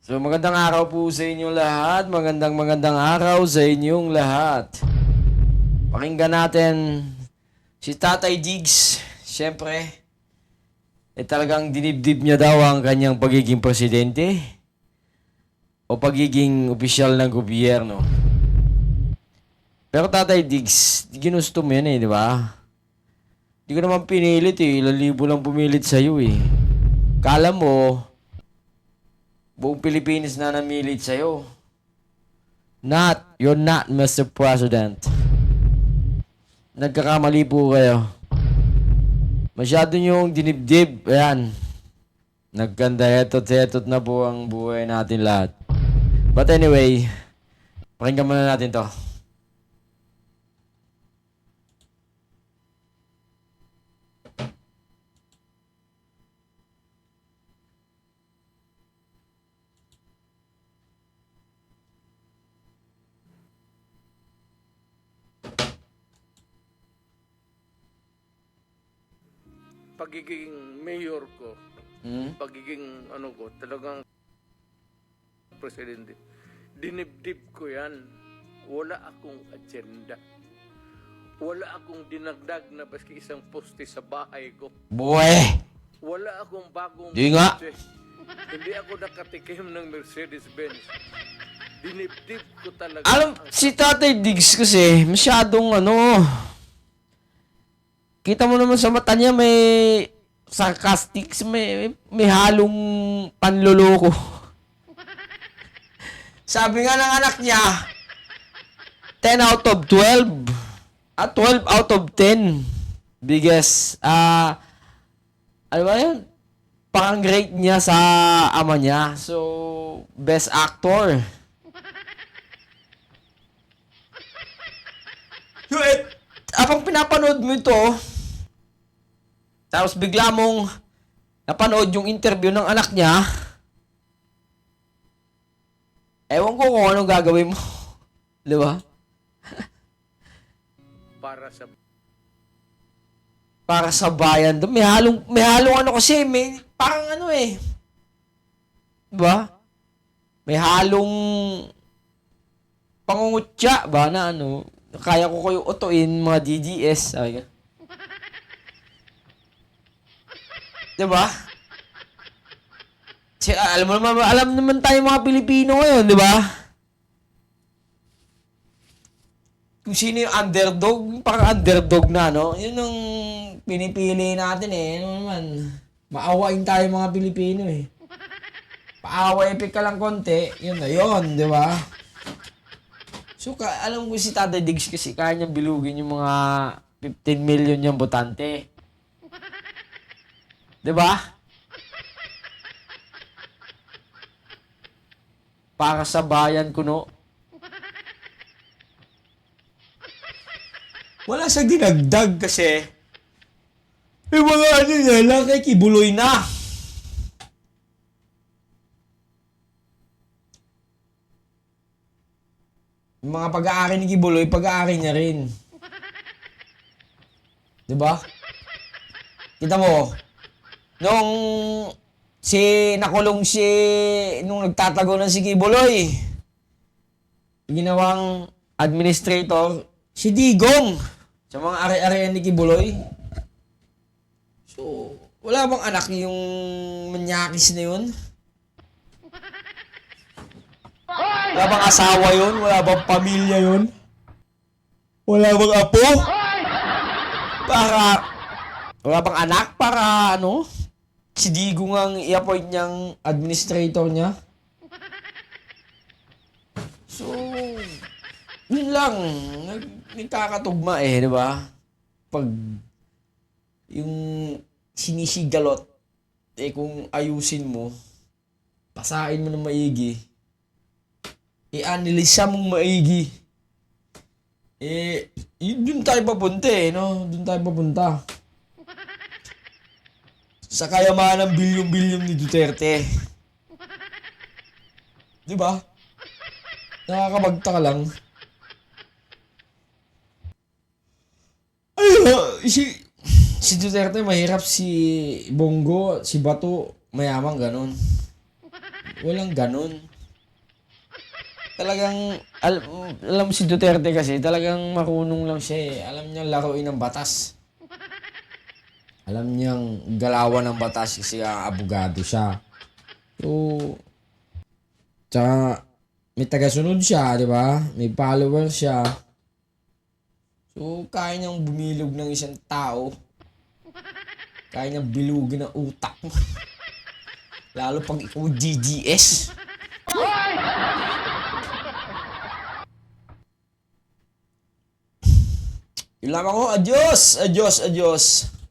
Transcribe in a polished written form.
So magandang araw po sa inyong lahat. Magandang araw sa inyong lahat. Pakinggan natin si Tatay Diggs. Siyempre, talagang dinibdib niya daw ang kanyang pagiging presidente o pagiging opisyal ng gobyerno. Pero Tatay Diggs, ginusto mo yan di ba? Di ko naman pinilit ilang libo lang pumilit sa'yo Kala mo, buong Pilipinas na namilit sa'yo. You're not, Mr. President. Nagkakamali po kayo. Masyado niyong dinibdib. Ayan. Nagkanda hetot na po ang buhay natin lahat. But anyway, pakinggan muna natin to. Pagiging mayor ko, pagiging ko, talagang presidente, dinibdib ko yan. Wala akong agenda. Wala akong dinagdag na baski isang poste sa bahay ko. Buwe! Wala akong bagong Di nga. poste. Hindi ako nakatikim ng Mercedes-Benz. Dinibdib ko talaga. Alam, si Tatay Diggs kasi, masyadong kita mo naman sa mata niya may sarcastic, may halong panloloko. Sabi nga ng anak niya, 10 out of 12. 12 out of 10. Biggest, ano ba yun? Pang-rate niya sa ama niya. So, best actor. Apang pinapanood mo ito, tapos bigla mong napanood yung interview ng anak niya, ewan ko kung anong gagawin mo. Di ba? Para sa bayan. May halong kasi, parang di ba? May halong pangungutya ba na kaya ko kayo utuin mga DDS. Sabi ka. Diba? Alam naman tayo mga Pilipino ngayon, di ba? Kung sino yung underdog, parang underdog na, Yun ang pinipili natin maawain tayo mga Pilipino Paaway ka lang konti, yun na yun, di ba? So, alam ko si Tatay Diggs kasi kaya niyang bilugin yung mga 15 million yung botante. Diba? Para sa bayan kuno. Wala siyang dinagdag kasi yung mga niya lang kay kibuloy na. Yung mga pag-aari ni Kibuloy, pag-aari niya rin. Diba? Kita mo, nung nakulong nung nagtatago ng si Kibuloy, ginawang administrator, si Digong, sa mga ari-arian ni Kibuloy. So, wala bang anak yung manyakis na yun? Wala bang asawa yun? Wala bang pamilya yun? Wala bang apo? Wala bang anak para si Digong ang i-appoint niyang administrator niya? So, yun lang. Nagkakatugma di ba? Pag yung sinisigalot, kung ayusin mo, pasain mo ng maigi, i-analisa mong maigi. Doon tayo papunta Doon tayo papunta. Sa kayamanan ng bilyon-bilyon ni Duterte. Di ba? Nakakabagta ka lang. Si Duterte mahirap, si Bongo, si Bato, mayaman, ganun. Walang ganun. Talagang, alam mo si Duterte kasi, talagang marunong lang siya eh. Alam niyang laruin ng batas. Alam niyang galawan ng batas kasi abogado siya. So, tsaka, may tagasunod siya, di ba? May followers siya. So, kaya niyang bumilog ng isang tao. Kaya niyang bilugin ang utak mo. Lalo pag ikaw GGS. Yun lamang ko. Adios! Adios! Adios!